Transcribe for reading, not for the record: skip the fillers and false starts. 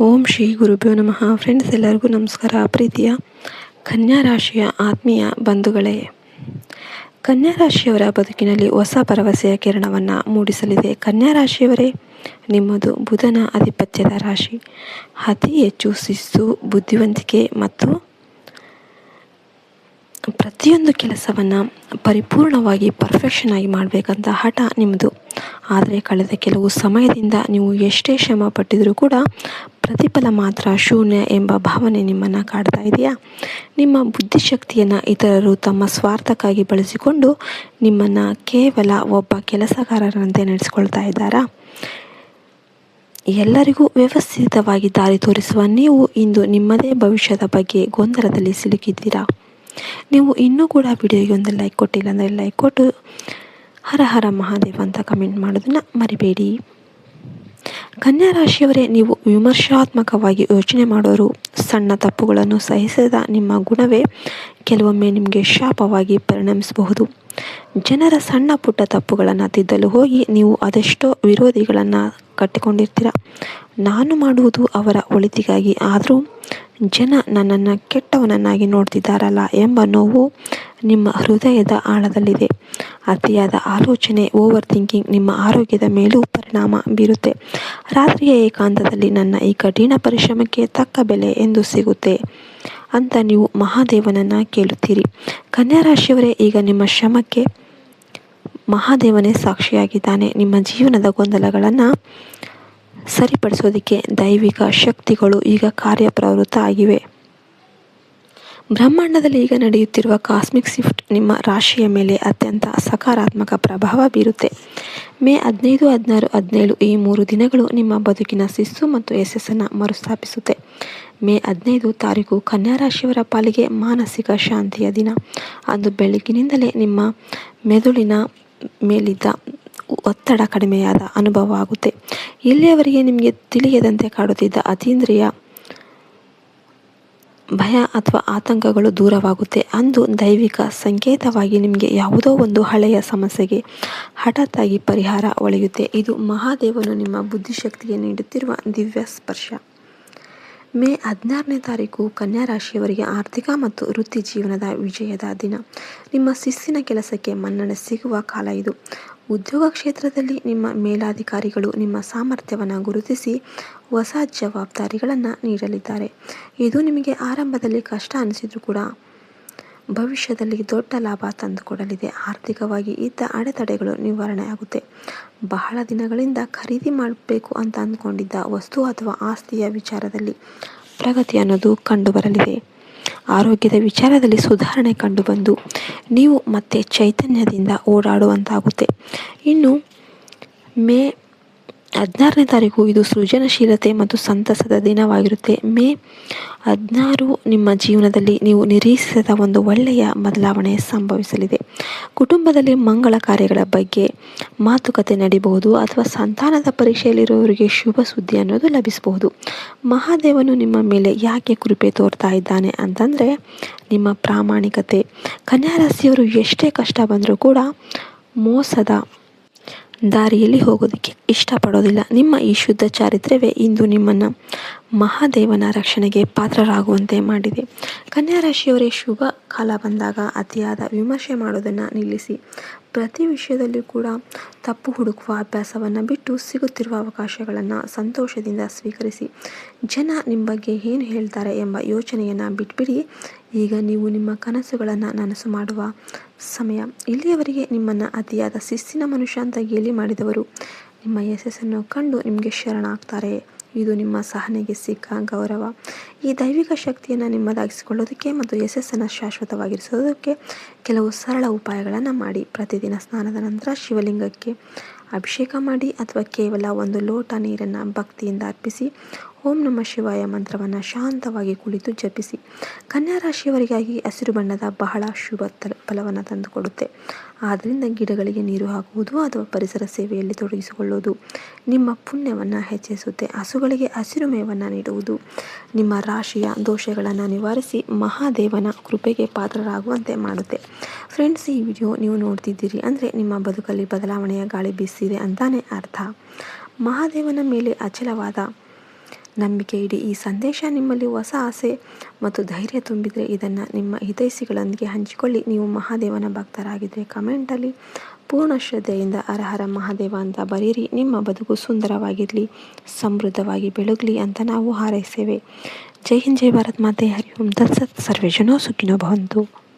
ಓಂ ಶ್ರೀ ಗುರುಭ್ಯೋ ನಮಃ. ಫ್ರೆಂಡ್ಸ್, ಎಲ್ಲರಿಗೂ ನಮಸ್ಕಾರ. ಪ್ರೀತಿಯ ಕನ್ಯಾ ರಾಶಿಯ ಆತ್ಮೀಯ ಬಂಧುಗಳೇ, ಕನ್ಯಾ ರಾಶಿಯವರ ಬದುಕಿನಲ್ಲಿ ಹೊಸ ಭರವಸೆಯ ಕಿರಣವನ್ನು ಮೂಡಿಸಲಿದೆ. ಕನ್ಯಾ ರಾಶಿಯವರೇ, ನಿಮ್ಮದು ಬುಧನ ಆಧಿಪತ್ಯದ ರಾಶಿ. ಅತಿ ಹೆಚ್ಚು ಶಿಸ್ತು, ಬುದ್ಧಿವಂತಿಕೆ ಮತ್ತು ಪ್ರತಿಯೊಂದು ಕೆಲಸವನ್ನು ಪರಿಪೂರ್ಣವಾಗಿ ಪರ್ಫೆಕ್ಷನ್ ಆಗಿ ಮಾಡಬೇಕಂತ ಹಠ ನಿಮ್ಮದು. ಆದರೆ ಕಳೆದ ಕೆಲವು ಸಮಯದಿಂದ ನೀವು ಎಷ್ಟೇ ಶ್ರಮ ಪಟ್ಟಿದರೂ ಕೂಡ ಪ್ರತಿಫಲ ಮಾತ್ರ ಶೂನ್ಯ ಎಂಬ ಭಾವನೆ ನಿಮ್ಮನ್ನು ಕಾಡ್ತಾ ಇದೆಯಾ? ನಿಮ್ಮ ಬುದ್ಧಿಶಕ್ತಿಯನ್ನು ಇತರರು ತಮ್ಮ ಸ್ವಾರ್ಥಕ್ಕಾಗಿ ಬಳಸಿಕೊಂಡು ನಿಮ್ಮನ್ನು ಕೇವಲ ಒಬ್ಬ ಕೆಲಸಗಾರರಂತೆ ನಡೆಸಿಕೊಳ್ತಾ ಇದ್ದಾರಾ? ಎಲ್ಲರಿಗೂ ವ್ಯವಸ್ಥಿತವಾಗಿ ದಾರಿ ತೋರಿಸುವ ನೀವು ಇಂದು ನಿಮ್ಮದೇ ಭವಿಷ್ಯದ ಬಗ್ಗೆ ಗೊಂದಲದಲ್ಲಿ ಸಿಲುಕಿದ್ದೀರಾ? ನೀವು ಇನ್ನೂ ಕೂಡ ವಿಡಿಯೋಗೆ ಒಂದು ಲೈಕ್ ಕೊಟ್ಟಿಲ್ಲ ಅಂದರೆ ಲೈಕ್ ಕೊಟ್ಟು ಹರ ಹರ ಮಹಾದೇವ ಅಂತ ಕಮೆಂಟ್ ಮಾಡೋದನ್ನು ಮರಿಬೇಡಿ. ಕನ್ಯಾ ರಾಶಿಯವರೇ, ನೀವು ವಿಮರ್ಶಾತ್ಮಕವಾಗಿ ಯೋಚನೆ ಮಾಡೋರು. ಸಣ್ಣ ತಪ್ಪುಗಳನ್ನು ಸಹಿಸದ ನಿಮ್ಮ ಗುಣವೇ ಕೆಲವೊಮ್ಮೆ ನಿಮಗೆ ಶಾಪವಾಗಿ ಪರಿಣಮಿಸಬಹುದು. ಜನರ ಸಣ್ಣ ಪುಟ್ಟ ತಪ್ಪುಗಳನ್ನು ತಿದ್ದಲು ಹೋಗಿ ನೀವು ಅದೆಷ್ಟೋ ವಿರೋಧಿಗಳನ್ನು ಕಟ್ಟಿಕೊಂಡಿರ್ತೀರ. ನಾನು ಮಾಡುವುದು ಅವರ ಒಳಿತಿಗಾಗಿ, ಆದರೂ ಜನ ನನ್ನನ್ನು ಕೆಟ್ಟವನನ್ನಾಗಿ ನೋಡ್ತಿದ್ದಾರಲ್ಲ ಎಂಬ ನೋವು ನಿಮ್ಮ ಹೃದಯದ ಆಳದಲ್ಲಿದೆ. ಅತಿಯಾದ ಆಲೋಚನೆ, ಓವರ್ ಥಿಂಕಿಂಗ್ ನಿಮ್ಮ ಆರೋಗ್ಯದ ಮೇಲೂ ಪರಿಣಾಮ ಬೀರುತ್ತೆ. ರಾತ್ರಿಯ ಏಕಾಂತದಲ್ಲಿ ನನ್ನ ಈ ಕಠಿಣ ಪರಿಶ್ರಮಕ್ಕೆ ತಕ್ಕ ಬೆಲೆ ಎಂದು ಸಿಗುತ್ತೆ ಅಂತ ನೀವು ಮಹಾದೇವನನ್ನು ಕೇಳುತ್ತೀರಿ. ಕನ್ಯಾ ರಾಶಿಯವರೇ, ಈಗ ನಿಮ್ಮ ಶ್ರಮಕ್ಕೆ ಮಹಾದೇವನೇ ಸಾಕ್ಷಿಯಾಗಿದ್ದಾನೆ. ನಿಮ್ಮ ಜೀವನದ ಗೊಂದಲಗಳನ್ನು ಸರಿಪಡಿಸೋದಕ್ಕೆ ದೈವಿಕ ಶಕ್ತಿಗಳು ಈಗ ಕಾರ್ಯಪ್ರವೃತ್ತ ಆಗಿವೆ. ಬ್ರಹ್ಮಾಂಡದಲ್ಲಿ ಈಗ ನಡೆಯುತ್ತಿರುವ ಕಾಸ್ಮಿಕ್ ಶಿಫ್ಟ್ ನಿಮ್ಮ ರಾಶಿಯ ಮೇಲೆ ಅತ್ಯಂತ ಸಕಾರಾತ್ಮಕ ಪ್ರಭಾವ ಬೀರುತ್ತೆ. ಮೇ 15, 16, 17 ಈ 3 ದಿನಗಳು ನಿಮ್ಮ ಬದುಕಿನ ಶಿಸ್ತು ಮತ್ತು ಯಶಸ್ಸನ್ನು ಮರುಸ್ಥಾಪಿಸುತ್ತೆ. ಮೇ 15 ತಾರೀಕು ಕನ್ಯಾ ರಾಶಿಯವರ ಪಾಲಿಗೆ ಮಾನಸಿಕ ಶಾಂತಿಯ ದಿನ. ಅಂದು ಬೆಳಗಿನಿಂದಲೇ ನಿಮ್ಮ ಮೆದುಳಿನ ಮೇಲಿದ್ದ ಒತ್ತಡ ಕಡಿಮೆಯಾದ ಅನುಭವ ಆಗುತ್ತೆ. ಇಲ್ಲಿಯವರೆಗೆ ನಿಮಗೆ ತಿಳಿಯದಂತೆ ಕಾಡುತ್ತಿದ್ದ ಅತೀಂದ್ರಿಯ ಭಯ ಅಥವಾ ಆತಂಕಗಳು ದೂರವಾಗುತ್ತೆ. ಅಂದು ದೈವಿಕ ಸಂಕೇತವಾಗಿ ನಿಮಗೆ ಯಾವುದೋ ಒಂದು ಹಳೆಯ ಸಮಸ್ಯೆಗೆ ಹಠಾತ್ತಾಗಿ ಪರಿಹಾರ ಒಳೆಯುತ್ತೆ. ಇದು ಮಹಾದೇವನು ನಿಮ್ಮ ಬುದ್ಧಿಶಕ್ತಿಗೆ ನೀಡುತ್ತಿರುವ ದಿವ್ಯ ಸ್ಪರ್ಶ. ಮೇ 16ನೇ ತಾರೀಕು ಕನ್ಯಾ ರಾಶಿಯವರಿಗೆ ಆರ್ಥಿಕ ಮತ್ತು ವೃತ್ತಿ ಜೀವನದ ವಿಜಯದ ದಿನ. ನಿಮ್ಮ ಶಿಸ್ತಿನ ಕೆಲಸಕ್ಕೆ ಮನ್ನಣೆ ಸಿಗುವ ಕಾಲ ಇದು. ಉದ್ಯೋಗ ಕ್ಷೇತ್ರದಲ್ಲಿ ನಿಮ್ಮ ಮೇಲಾಧಿಕಾರಿಗಳು ನಿಮ್ಮ ಸಾಮರ್ಥ್ಯವನ್ನು ಗುರುತಿಸಿ ಹೊಸ ಜವಾಬ್ದಾರಿಗಳನ್ನು ನೀಡಲಿದ್ದಾರೆ. ಇದು ನಿಮಗೆ ಆರಂಭದಲ್ಲಿ ಕಷ್ಟ ಅನಿಸಿದರೂ ಕೂಡ ಭವಿಷ್ಯದಲ್ಲಿ ದೊಡ್ಡ ಲಾಭ ತಂದುಕೊಡಲಿದೆ. ಆರ್ಥಿಕವಾಗಿ ಇದ್ದ ಅಡೆತಡೆಗಳು ನಿವಾರಣೆ ಆಗುತ್ತೆ. ಬಹಳ ದಿನಗಳಿಂದ ಖರೀದಿ ಮಾಡಬೇಕು ಅಂತ ಅಂದ್ಕೊಂಡಿದ್ದ ವಸ್ತು ಅಥವಾ ಆಸ್ತಿಯ ವಿಚಾರದಲ್ಲಿ ಪ್ರಗತಿ ಅನ್ನೋದು ಕಂಡುಬರಲಿದೆ. ಆರೋಗ್ಯದ ವಿಚಾರದಲ್ಲಿ ಸುಧಾರಣೆ ಕಂಡುಬಂದು ನೀವು ಮತ್ತೆ ಚೈತನ್ಯದಿಂದ ಓಡಾಡುವಂತಾಗುತ್ತೆ. ಇನ್ನು ಮೇ 16ನೇ ತಾರೀಕು ಇದು ಸೃಜನಶೀಲತೆ ಮತ್ತು ಸಂತಸದ ದಿನವಾಗಿರುತ್ತೆ. ಮೇ 16 ನಿಮ್ಮ ಜೀವನದಲ್ಲಿ ನೀವು ನಿರೀಕ್ಷಿಸದ ಒಂದು ಒಳ್ಳೆಯ ಬದಲಾವಣೆ ಸಂಭವಿಸಲಿದೆ. ಕುಟುಂಬದಲ್ಲಿ ಮಂಗಳ ಕಾರ್ಯಗಳ ಬಗ್ಗೆ ಮಾತುಕತೆ ನಡೀಬಹುದು ಅಥವಾ ಸಂತಾನದ ಪರೀಕ್ಷೆಯಲ್ಲಿರುವವರಿಗೆ ಶುಭ ಸುದ್ದಿ ಅನ್ನೋದು ಲಭಿಸಬಹುದು. ಮಹಾದೇವನು ನಿಮ್ಮ ಮೇಲೆ ಯಾಕೆ ಕೃಪೆ ತೋರ್ತಾ ಇದ್ದಾನೆ ಅಂತಂದರೆ ನಿಮ್ಮ ಪ್ರಾಮಾಣಿಕತೆ. ಕನ್ಯಾ ರಾಶಿಯವರು ಎಷ್ಟೇ ಕಷ್ಟ ಬಂದರೂ ಕೂಡ ಮೋಸದ ದಾರಿಯಲ್ಲಿ ಹೋಗೋದಕ್ಕೆ ಇಷ್ಟಪಡೋದಿಲ್ಲ. ನಿಮ್ಮ ಈ ಶುದ್ಧ ಚಾರಿತ್ರ್ಯವೇ ಇಂದು ನಿಮ್ಮನ್ನು ಮಹಾದೇವನ ರಕ್ಷಣೆಗೆ ಪಾತ್ರರಾಗುವಂತೆ ಮಾಡಿದೆ. ಕನ್ಯಾ ರಾಶಿಯವರೇ, ಶುಭ ಕಾಲ ಬಂದಾಗ ಅತಿಯಾದ ವಿಮರ್ಶೆ ಮಾಡೋದನ್ನು ನಿಲ್ಲಿಸಿ. ಪ್ರತಿ ವಿಷಯದಲ್ಲೂ ಕೂಡ ತಪ್ಪು ಹುಡುಕುವ ಅಭ್ಯಾಸವನ್ನು ಬಿಟ್ಟು ಸಿಗುತ್ತಿರುವ ಅವಕಾಶಗಳನ್ನು ಸಂತೋಷದಿಂದ ಸ್ವೀಕರಿಸಿ. ಜನ ನಿಮ್ಮ ಬಗ್ಗೆ ಏನು ಹೇಳ್ತಾರೆ ಎಂಬ ಯೋಚನೆಯನ್ನು ಬಿಟ್ಬಿಡಿ. ಈಗ ನೀವು ನಿಮ್ಮ ಕನಸುಗಳನ್ನು ನನಸು ಮಾಡುವ ಸಮಯ. ಇಲ್ಲಿಯವರೆಗೆ ನಿಮ್ಮನ್ನು ಅತಿಯಾದ ಶಿಸ್ತಿನ ಮನುಷ್ಯ ಅಂತ ಗೇಲಿ ಮಾಡಿದವರು ನಿಮ್ಮ ಯಶಸ್ಸನ್ನು ಕಂಡು ನಿಮಗೆ ಶರಣಾಗ್ತಾರೆ. ಇದು ನಿಮ್ಮ ಸಹನೆಗೆ ಸಿಕ್ಕ ಗೌರವ. ಈ ದೈವಿಕ ಶಕ್ತಿಯನ್ನು ನಿಮ್ಮದಾಗಿಸಿಕೊಳ್ಳೋದಕ್ಕೆ ಮತ್ತು ಯಶಸ್ಸನ್ನು ಶಾಶ್ವತವಾಗಿರಿಸೋದಕ್ಕೆ ಕೆಲವು ಸರಳ ಉಪಾಯಗಳನ್ನು ಮಾಡಿ. ಪ್ರತಿದಿನ ಸ್ನಾನದ ನಂತರ ಶಿವಲಿಂಗಕ್ಕೆ ಅಭಿಷೇಕ ಮಾಡಿ ಅಥವಾ ಕೇವಲ ಒಂದು ಲೋಟ ನೀರನ್ನು ಭಕ್ತಿಯಿಂದ ಅರ್ಪಿಸಿ ಓಂ ನಮಃ ಶಿವಾಯ ಮಂತ್ರವನ್ನು ಶಾಂತವಾಗಿ ಕುಳಿತು ಜಪಿಸಿ. ಕನ್ಯಾ ರಾಶಿಯವರಿಗಾಗಿ ಹಸಿರು ಬಣ್ಣದ ಬಹಳ ಶುಭ ಫಲವನ್ನು ತಂದುಕೊಡುತ್ತೆ. ಆದ್ದರಿಂದ ಗಿಡಗಳಿಗೆ ನೀರು ಹಾಕುವುದು ಅಥವಾ ಪರಿಸರ ಸೇವೆಯಲ್ಲಿ ತೊಡಗಿಸಿಕೊಳ್ಳುವುದು ನಿಮ್ಮ ಪುಣ್ಯವನ್ನು ಹೆಚ್ಚಿಸುತ್ತೆ. ಹಸುಗಳಿಗೆ ಹಸಿರು ಮೇವನ್ನು ನೀಡುವುದು ನಿಮ್ಮ ರಾಶಿಯ ದೋಷಗಳನ್ನು ನಿವಾರಿಸಿ ಮಹಾದೇವನ ಕೃಪೆಗೆ ಪಾತ್ರರಾಗುವಂತೆ ಮಾಡುತ್ತೆ. ಫ್ರೆಂಡ್ಸ್, ಈ ವಿಡಿಯೋ ನೀವು ನೋಡ್ತಿದ್ದೀರಿ ಅಂದರೆ ನಿಮ್ಮ ಬದುಕಲ್ಲಿ ಬದಲಾವಣೆಯ ಗಾಳಿ ಬೀಸಿದೆ ಅಂತಾನೆ ಅರ್ಥ. ಮಹಾದೇವನ ಮೇಲೆ ಅಚಲವಾದ ನಂಬಿಕೆ ಇಡಿ. ಈ ಸಂದೇಶ ನಿಮ್ಮಲ್ಲಿ ಹೊಸ ಆಸೆ ಮತ್ತು ಧೈರ್ಯ ತುಂಬಿದರೆ ಇದನ್ನು ನಿಮ್ಮ ಹಿತೈಷಿಗಳೊಂದಿಗೆ ಹಂಚಿಕೊಳ್ಳಿ. ನೀವು ಮಹಾದೇವನ ಭಕ್ತರಾಗಿದ್ದರೆ ಕಮೆಂಟಲ್ಲಿ ಪೂರ್ಣ ಶ್ರದ್ಧೆಯಿಂದ ಹರ ಹರ ಮಹಾದೇವ ಅಂತ ಬರೀರಿ. ನಿಮ್ಮ ಬದುಕು ಸುಂದರವಾಗಿರಲಿ, ಸಮೃದ್ಧವಾಗಿ ಬೆಳಗಲಿ ಅಂತ ನಾವು ಹಾರೈಸ್ತೇವೆ. ಜೈ ಹಿಂದ್, ಜೈ ಭಾರತ್ ಮಾತೆ, ಹರಿ ಓಂ ತತ್ಸತ್. ಸರ್ವೇ ಜನೋ ಸುಖಿನೋ ಭವಂತು.